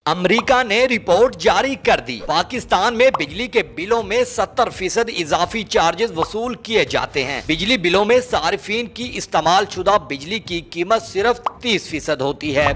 America ने report जारी कर दी। पाकिस्तान में बिजली के बिलों में 70% इजाफी चार्जेस वसूल किए जाते हैं। बिजली बिलों में सार्फिन की इस्तेमाल शुदा बिजली की कीमत सिर्फ 30% होती है।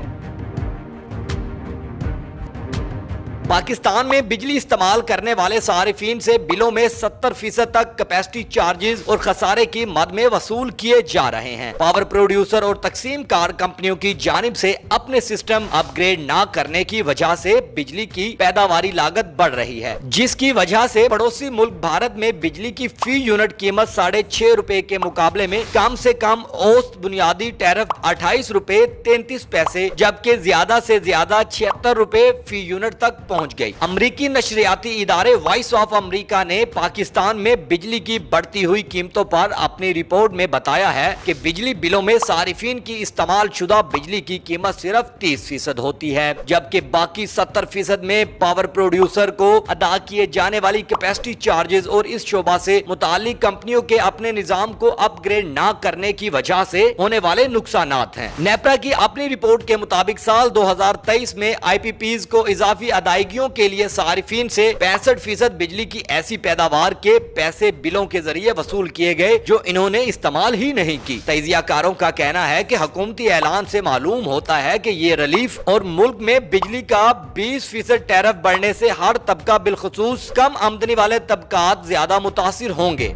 पाकिस्तान में बिजली इस्तेमाल करने वाले सारिफिन से बिलों में 70% तक कैपेसिटी चार्जेस और खसारे की मद में वसूल किए जा रहे हैं। पावर प्रोड्यूसर और तकसीम कार कंपनियों की जानिब से अपने सिस्टम अपग्रेड न करने की वजह से बिजली की पैदावारी लागत बढ़ रही है, जिसकी वजह से पड़ोसी मुल्क भारत में बिजली की फी यूनिट कीमत 6.5 रुपए के मुकाबले में कम से कम औसत बुनियादी टैरिफ 28 रुपए 33 पैसे जबकि ज्यादा से ज्यादा 76 रुपए फी यूनिट तक पहुंच गई। अमरीकी नशरियाती इदारे वॉइस ऑफ अमेरिका ने पाकिस्तान में बिजली की बढ़ती हुई कीमतों पर अपनी रिपोर्ट में बताया है कि बिजली बिलों में सारिफिन की इस्तेमाल शुदा बिजली की कीमत सिर्फ 30% होती है, जबकि बाकी 70% में पावर प्रोड्यूसर को अदा किए जाने वाली कैपेसिटी चार्जेस और इस शोबा से मुतालिक कंपनियों के अपने निजाम को अपग्रेड न करने की वजह से होने वाले नुकसानात हैं। नेपरा की अपनी रिपोर्ट के मुताबिक साल 2023 में IPPs को इजाफी अदायगी के लिए सारिफिन से 65% बिजली की ऐसी पैदावार के पैसे बिलों के जरिए वसूल किए गए जो इन्होंने इस्तेमाल ही नहीं की। तजियाकारों का कहना है कि हुकूमती ऐलान से मालूम होता है कि ये रिलीफ और मुल्क में बिजली का 20% टैरिफ बढ़ने से हर तबका बिलखुसूस कम आमदनी वाले तबकात ज्यादा मुतासिर होंगे।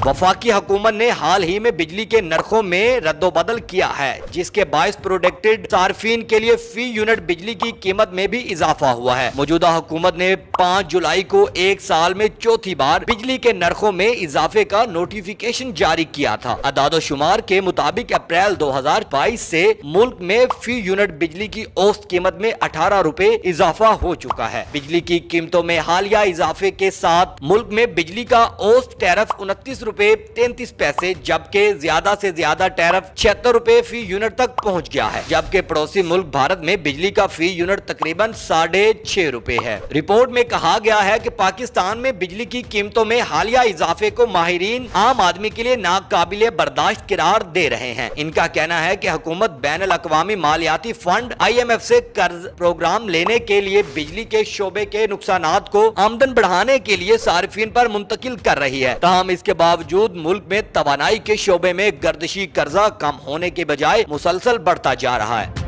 वफाकी हुकूमत ने हाल ही में बिजली के नरखों में रद्दोबदल किया है, जिसके बायस प्रोडक्टेड सार्फिन के लिए फी यूनिट बिजली की कीमत में भी इजाफा हुआ है। मौजूदा हुकूमत ने 5 जुलाई को एक साल में चौथी बार बिजली के नरखों में इजाफे का नोटिफिकेशन जारी किया था। अदादोशुमार के मुताबिक अप्रैल 2022 से मुल्क में फी यूनिट बिजली की औसत कीमत में 18 रुपए इजाफा हो चुका है। बिजली की कीमतों में हालिया इजाफे के साथ मुल्क में बिजली का औसत टैरिफ 29 रुपए 33 पैसे जबकि ज्यादा से ज्यादा टैरिफ 76 रुपए फी यूनिट तक पहुंच गया है, जबकि पड़ोसी मुल्क भारत में बिजली का फी यूनिट तकरीबन 6.5 रुपए है। रिपोर्ट में कहा गया है कि पाकिस्तान में बिजली की कीमतों में हालिया इजाफे को माहिरीन आम आदमी के लिए नाकाबिले बर्दाश्त करार दे रहे हैं। इनका कहना है कि हुकूमत बैनुल अक़वामी मालियाती फंड IMF से कर्ज प्रोग्राम लेने के लिए बिजली के शोबे के नुकसानात को आमदन बढ़ाने के लिए सार्फिन पर मुंतकिल कर रही है। ताहम इसके बावजूद मुल्क में तवानाई के शोबे में गर्दिशी कर्जा कम होने के बजाय मुसलसल बढ़ता जा रहा है।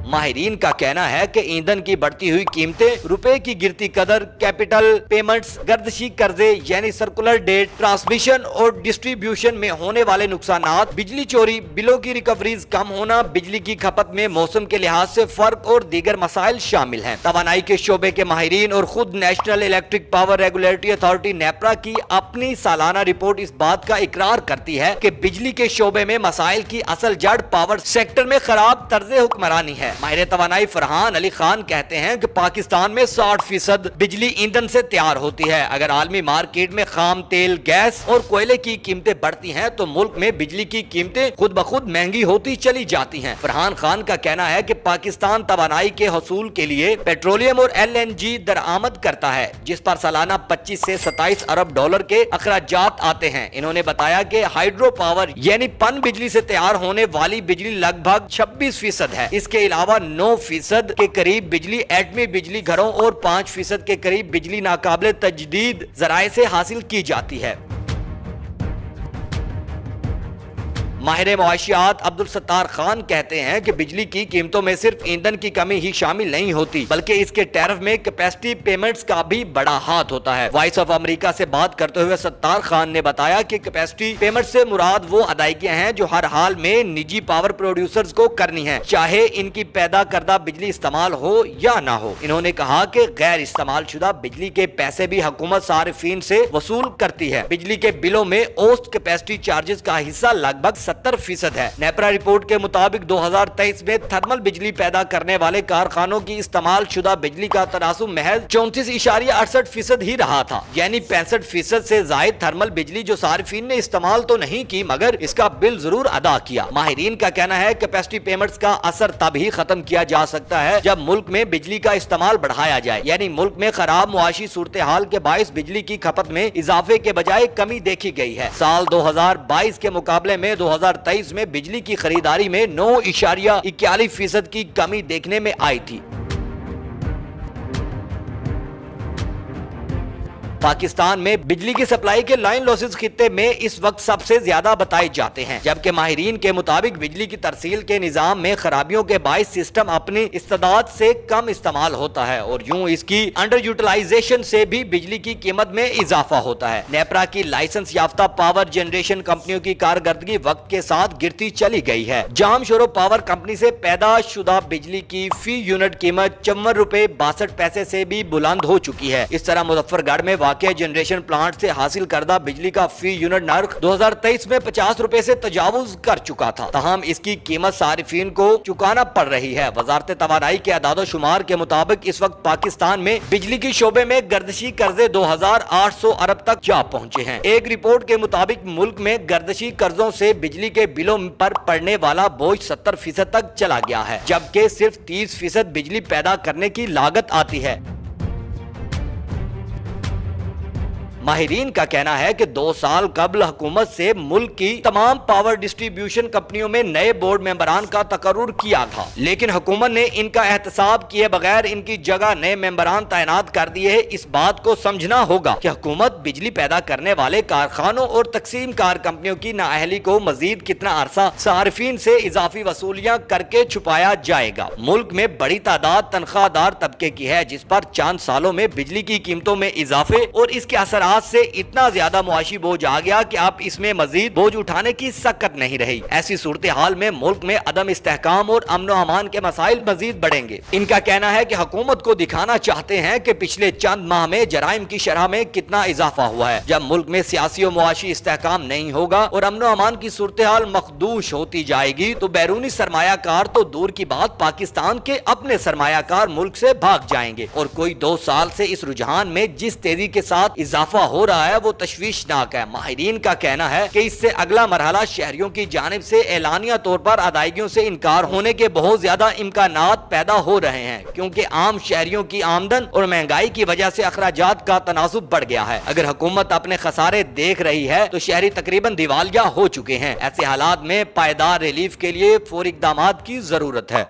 माहिरीन का कहना है कि ईंधन की बढ़ती हुई कीमतें, रुपए की गिरती कदर, कैपिटल पेमेंट्स, गर्दिशी कर्जे यानी सर्कुलर डेट, ट्रांसमिशन और डिस्ट्रीब्यूशन में होने वाले नुकसानात, बिजली चोरी, बिलों की रिकवरीज कम होना, बिजली की खपत में मौसम के लिहाज से फर्क और दीगर मसाइल शामिल हैं। तवानाई के शोबे के माहिरीन और खुद national electric power regulatory authority NEPRA की अपनी सालाना रिपोर्ट इस बात का इकरार करती है कि बिजली के शोबे में मसाइल की असल जड़ पावर सेक्टर में खराब तर्ज हुक्मरानी है। माहिर तवानाई फरहान अली खान कहते हैं कि पाकिस्तान में 60% बिजली ईंधन से तैयार होती है। अगर आलमी मार्केट में खाम तेल, गैस और कोयले की कीमतें बढ़ती हैं तो मुल्क में बिजली की कीमतें खुद ब खुद महंगी होती चली जाती हैं। फरहान खान का कहना है कि पाकिस्तान तवानाई के हसूल के लिए पेट्रोलियम और LNG दरामद करता है, जिस पर सालाना 25 से 27 अरब डॉलर के अखराजात आते हैं। इन्होंने बताया कि हाइड्रो पावर यानी पन बिजली से तैयार होने वाली बिजली लगभग 26% है। इसके अलावा 9% के करीब बिजली एटमी बिजली घरों और 5% के करीब बिजली नाकाबिले तजदीद जराए से हासिल की जाती है। माहिर मुआशियात अब्दुल सत्तार खान कहते हैं कि बिजली की कीमतों में सिर्फ ईंधन की कमी ही शामिल नहीं होती, बल्कि इसके टैरिफ में कैपेसिटी पेमेंट्स का भी बड़ा हाथ होता है। वॉइस ऑफ अमेरिका से बात करते हुए सत्तार खान ने बताया कि कैपेसिटी पेमेंट से मुराद वो अदायगियां हैं जो हर हाल में निजी पावर प्रोड्यूसर्स को करनी है, चाहे इनकी पैदा करदा बिजली इस्तेमाल हो या ना हो। इन्होंने कहा कि गैर इस्तेमाल शुदा बिजली के पैसे भी हुकूमत सारिफिन से वसूल करती है। बिजली के बिलों में औसत कैपेसिटी चार्जेस का हिस्सा लगभग 70% है। नेपरा रिपोर्ट के मुताबिक 2023 में थर्मल बिजली पैदा करने वाले कारखानों की इस्तेमाल शुदा बिजली का तनासुब महज 34.68% ही रहा था, यानी 65% से जायद थर्मल बिजली जो सार्फिन ने इस्तेमाल तो नहीं की मगर इसका बिल जरूर अदा किया। माहिरीन का कहना है कैपेसिटी पेमेंट्स का असर तब ही खत्म किया जा सकता है जब मुल्क में बिजली का इस्तेमाल बढ़ाया जाए, यानी मुल्क में खराब मुआशी सूरत हाल के बायस बिजली की खपत में इजाफे के बजाय कमी देखी गई है। साल 2022 के मुकाबले में 2023 में बिजली की खरीदारी में 9.41% की कमी देखने में आई थी। पाकिस्तान में बिजली की सप्लाई के लाइन लॉसेस खित्ते में इस वक्त सबसे ज्यादा बताए जाते हैं, जबकि माहिरीन के मुताबिक बिजली की तरसील के निजाम में खराबियों के बायस सिस्टम अपनी इस्तेदाद से कम इस्तेमाल होता है और यूं इसकी अंडर यूटिलाइजेशन से भी बिजली की कीमत में इजाफा होता है। नेपरा की लाइसेंस याफ्ता पावर जनरेशन कंपनियों की कारकर्दगी वक्त के साथ गिरती चली गई है। जामशोरो पावर कंपनी से पैदा शुदा बिजली की फी यूनिट कीमत 54 रुपए 62 पैसे से भी बुलंद हो चुकी है। इस तरह मुजफ्फरगढ़ में वाक़या जनरेशन प्लांट से हासिल करदा बिजली का फी यूनिट नर्ख 2023 में 50 रुपए से तजावुज कर चुका था। तहम इसकी कीमत सारिफीन को चुकाना पड़ रही है। वजारत तवानाई के अदादो शुमार के मुताबिक इस वक्त पाकिस्तान में बिजली की शोबे में गर्दशी कर्जे 2800 अरब तक जा पहुँचे हैं। एक रिपोर्ट के मुताबिक मुल्क में गर्दशी कर्जों से बिजली के बिलों पर पड़ने वाला बोझ 70% तक चला गया है, जबकि सिर्फ 30% बिजली पैदा करने की लागत आती है। माहिरीन का कहना है कि 2 साल कबल हुकूमत से मुल्क की तमाम पावर डिस्ट्रीब्यूशन कंपनियों में नए बोर्ड मेंबरान का तकर्रुर किया था, लेकिन हुकूमत ने इनका एहतसाब किए बगैर इनकी जगह नए मेंबरान तैनात कर दिए है। इस बात को समझना होगा कि हुकूमत बिजली पैदा करने वाले कारखानों और तकसीम कार कंपनियों की नाअहली को मजीद कितना अरसा सार्फिन से इजाफी वसूलियां करके छुपाया जाएगा। मुल्क में बड़ी तादाद तनख्वाहदार तबके की है, जिस पर चंद सालों में बिजली की कीमतों में इजाफे और इसके असर से इतना ज्यादा मुआशी बोझ आ गया कि अब इसमें मजीद बोझ उठाने की सकत नहीं रही। ऐसी सूरत हाल में मुल्क में अदम इस्तेहकाम और अमन व अमान के मसाइल मजीद बढ़ेंगे। इनका कहना है कि हुकूमत को दिखाना चाहते हैं कि पिछले चंद माह में जराइम की शरह में कितना इजाफा हुआ है। जब मुल्क में सियासी और मुआशी इस्तेहकाम नहीं होगा और अमन व अमान की सूरत हाल मखदूश होती जाएगी तो बैरूनी सरमायाकार तो दूर की बात, पाकिस्तान के अपने सरमायाकार मुल्क से भाग जाएंगे और कोई 2 साल से इस रुझान में जिस तेजी के साथ इजाफा हो रहा है वो तशवीशनाक है। माहिरीन का कहना है कि इससे अगला मरहला शहरियों की जानिब से एलानिया तौर पर अदायगियों से इनकार होने के बहुत ज्यादा इम्कानात पैदा हो रहे हैं, क्योंकि आम शहरियों की आमदन और महंगाई की वजह से अखराजात का तनासुब बढ़ गया है। अगर हुकूमत अपने खसारे देख रही है तो शहरी तकरीबन दिवालिया हो चुके हैं। ऐसे हालात में पायदार रिलीफ के लिए फौरी इक़दामात की जरूरत है।